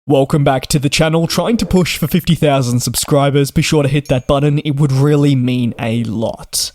Welcome back to the channel, trying to push for 50,000 subscribers. Be sure to hit that button, it would really mean a lot.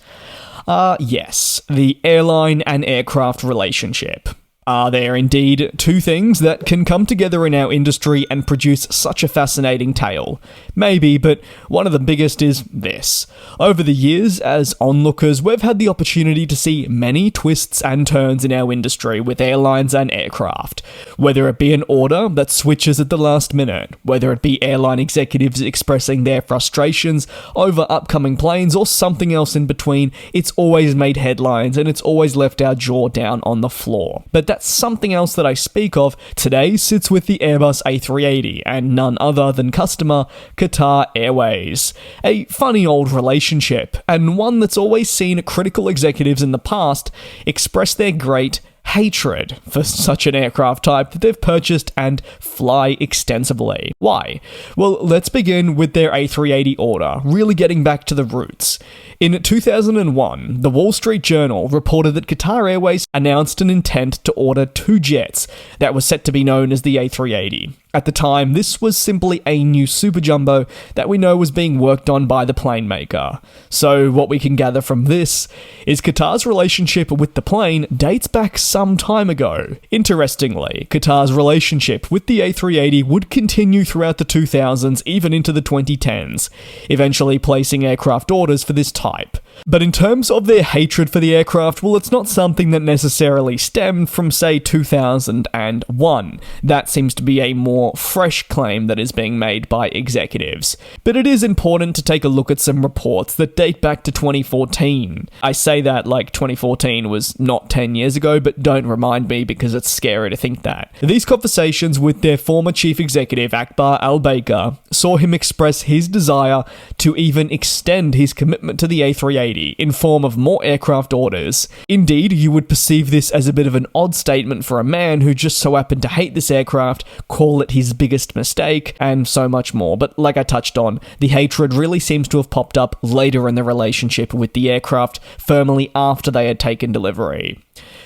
Yes, the airline and aircraft relationship. Are there indeed two things that can come together in our industry and produce such a fascinating tale? Maybe, but one of the biggest is this. Over the years, as onlookers, we've had the opportunity to see many twists and turns in our industry with airlines and aircraft. Whether it be an order that switches at the last minute, whether it be airline executives expressing their frustrations over upcoming planes, or something else in between, it's always made headlines and it's always left our jaw down on the floor. But that's something else that I speak of today sits with the Airbus A380 and none other than customer Qatar Airways. A funny old relationship, and one that's always seen critical executives in the past express their great hatred for such an aircraft type that they've purchased and fly extensively. Why? Well, let's begin with their A380 order, really getting back to the roots. In 2001, the Wall Street Journal reported that Qatar Airways announced an intent to order two jets that was set to be known as the A380. At the time, this was simply a new super jumbo that we know was being worked on by the plane maker. So what we can gather from this is Qatar's relationship with the plane dates back some time ago. Interestingly, Qatar's relationship with the A380 would continue throughout the 2000s, even into the 2010s, eventually placing aircraft orders for this type. But in terms of their hatred for the aircraft, well, it's not something that necessarily stemmed from, say, 2001. That seems to be a more fresh claim that is being made by executives. But it is important to take a look at some reports that date back to 2014. I say that like 2014 was not 10 years ago, but don't remind me because it's scary to think that. These conversations with their former chief executive, Akbar Al-Baker, saw him express his desire to even extend his commitment to the A380 in form of more aircraft orders. Indeed, you would perceive this as a bit of an odd statement for a man who just so happened to hate this aircraft, call it his biggest mistake, and so much more. But like I touched on, the hatred really seems to have popped up later in the relationship with the aircraft, firmly after they had taken delivery.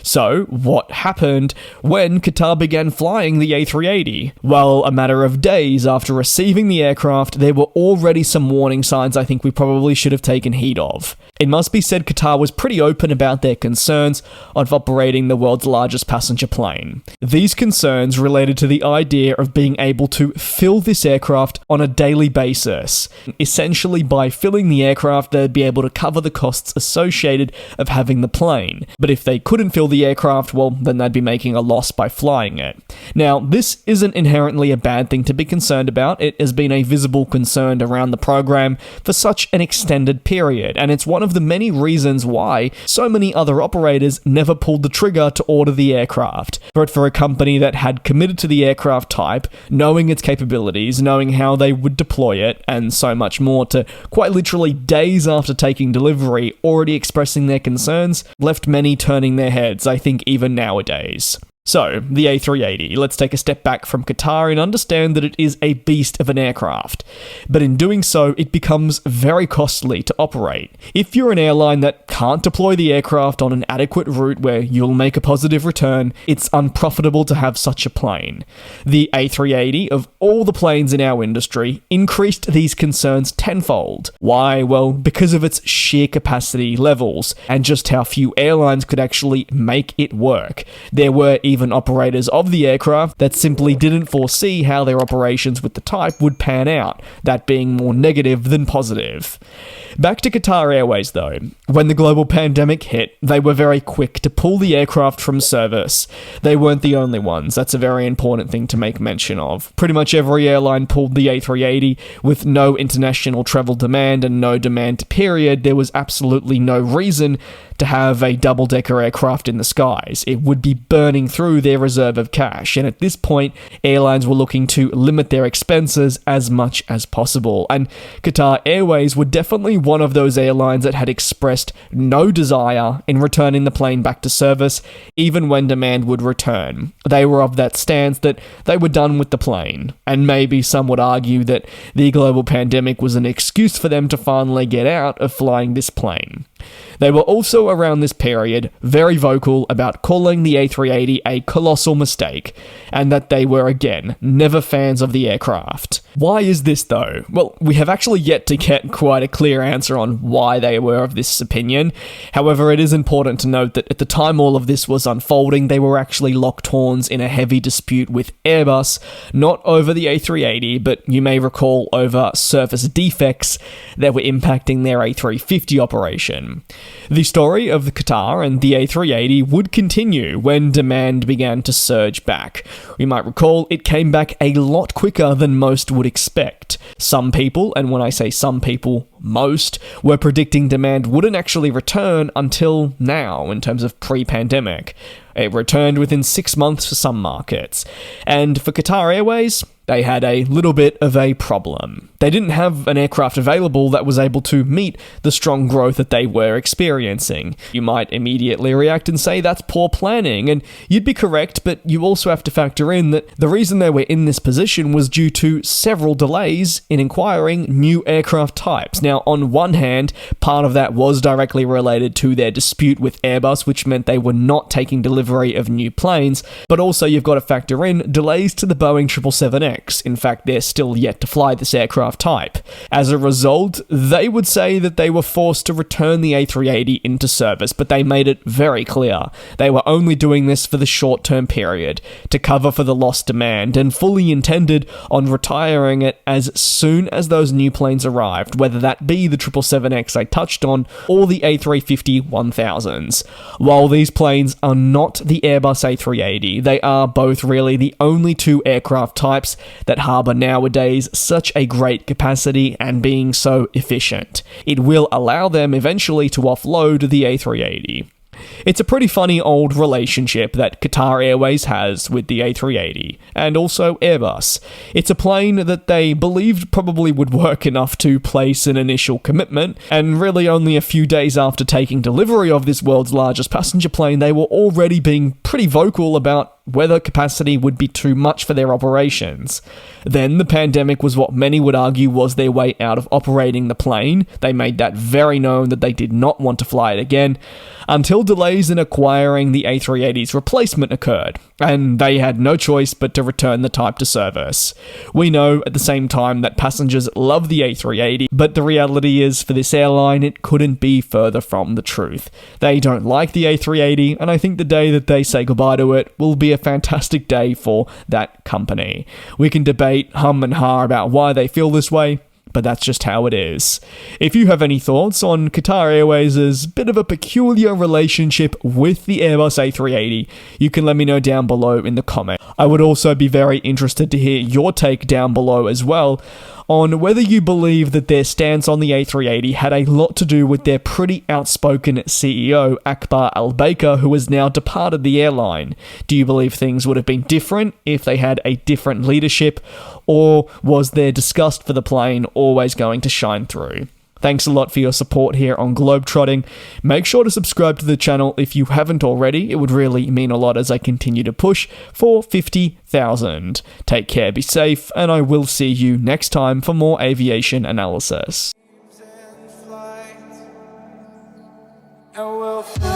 So, what happened when Qatar began flying the A380? Well, a matter of days after receiving the aircraft, there were already some warning signs I think we probably should have taken heed of. It must be said Qatar was pretty open about their concerns of operating the world's largest passenger plane. These concerns related to the idea of being able to fill this aircraft on a daily basis. Essentially, by filling the aircraft, they'd be able to cover the costs associated of having the plane. But if they couldn't fill the aircraft, well, then they'd be making a loss by flying it. Now, this isn't inherently a bad thing to be concerned about. It has been a visible concern around the program for such an extended period, and it's one of the many reasons why so many other operators never pulled the trigger to order the aircraft. But for a company that had committed to the aircraft type, knowing its capabilities, knowing how they would deploy it, and so much more, to quite literally days after taking delivery already expressing their concerns, left many turning their heads, I think, even nowadays. So, the A380, let's take a step back from Qatar and understand that it is a beast of an aircraft. But in doing so, it becomes very costly to operate. If you're an airline that can't deploy the aircraft on an adequate route where you'll make a positive return, it's unprofitable to have such a plane. The A380, of all the planes in our industry, increased these concerns tenfold. Why? Well, because of its sheer capacity levels, and just how few airlines could actually make it work. There were even operators of the aircraft that simply didn't foresee how their operations with the type would pan out, that being more negative than positive. Back to Qatar Airways though. When the global pandemic hit, they were very quick to pull the aircraft from service. They weren't the only ones, that's a very important thing to make mention of. Pretty much every airline pulled the A380 with no international travel demand and no demand period. There was absolutely no reason to have a double-decker aircraft in the skies. It would be burning through their reserve of cash, and at this point, airlines were looking to limit their expenses as much as possible, and Qatar Airways were definitely one of those airlines that had expressed no desire in returning the plane back to service, even when demand would return. They were of that stance that they were done with the plane, and maybe some would argue that the global pandemic was an excuse for them to finally get out of flying this plane. They were also around this period very vocal about calling the A380 a colossal mistake, and that they were again never fans of the aircraft. Why is this though? Well, we have actually yet to get quite a clear answer on why they were of this opinion. However, it is important to note that at the time all of this was unfolding, they were actually locked horns in a heavy dispute with Airbus, not over the A380, but you may recall over surface defects that were impacting their A350 operation. The story of the Qatar and the A380 would continue when demand began to surge back. You might recall it came back a lot quicker than most would expect. Some people, and when I say some people, most, were predicting demand wouldn't actually return until now in terms of pre-pandemic. It returned within 6 months for some markets. And for Qatar Airways, they had a little bit of a problem. They didn't have an aircraft available that was able to meet the strong growth that they were experiencing. You might immediately react and say that's poor planning, and you'd be correct, but you also have to factor in that the reason they were in this position was due to several delays in acquiring new aircraft types. Now, on one hand, part of that was directly related to their dispute with Airbus, which meant they were not taking delivery of new planes, but also you've got to factor in delays to the Boeing 777X. In fact, they're still yet to fly this aircraft type. As a result, they would say that they were forced to return the A380 into service, but they made it very clear they were only doing this for the short-term period, to cover for the lost demand, and fully intended on retiring it as soon as those new planes arrived, whether that be the 777X I touched on, or the A350-1000s. While these planes are not the Airbus A380, they are both really the only two aircraft types that harbour nowadays such a great capacity and being so efficient. It will allow them eventually to offload the A380. It's a pretty funny old relationship that Qatar Airways has with the A380, and also Airbus. It's a plane that they believed probably would work enough to place an initial commitment, and really only a few days after taking delivery of this world's largest passenger plane, they were already being pretty vocal about whether capacity would be too much for their operations. Then the pandemic was what many would argue was their way out of operating the plane. They made that very known that they did not want to fly it again, until delays in acquiring the A380's replacement occurred, and they had no choice but to return the type to service. We know at the same time that passengers love the A380, but the reality is for this airline it couldn't be further from the truth. They don't like the A380, and I think the day that they say goodbye to it will be a fantastic day for that company. We can debate hum and ha about why they feel this way, but that's just how it is. If you have any thoughts on Qatar Airways' bit of a peculiar relationship with the Airbus A380, you can let me know down below in the comments. I would also be very interested to hear your take down below as well on whether you believe that their stance on the A380 had a lot to do with their pretty outspoken CEO, Akbar Al-Baker, who has now departed the airline. Do you believe things would have been different if they had a different leadership, or was their disgust for the plane always going to shine through? Thanks a lot for your support here on GlobeTrotting. Make sure to subscribe to the channel if you haven't already. It would really mean a lot as I continue to push for 50,000. Take care, be safe, and I will see you next time for more aviation analysis. And we'll fly.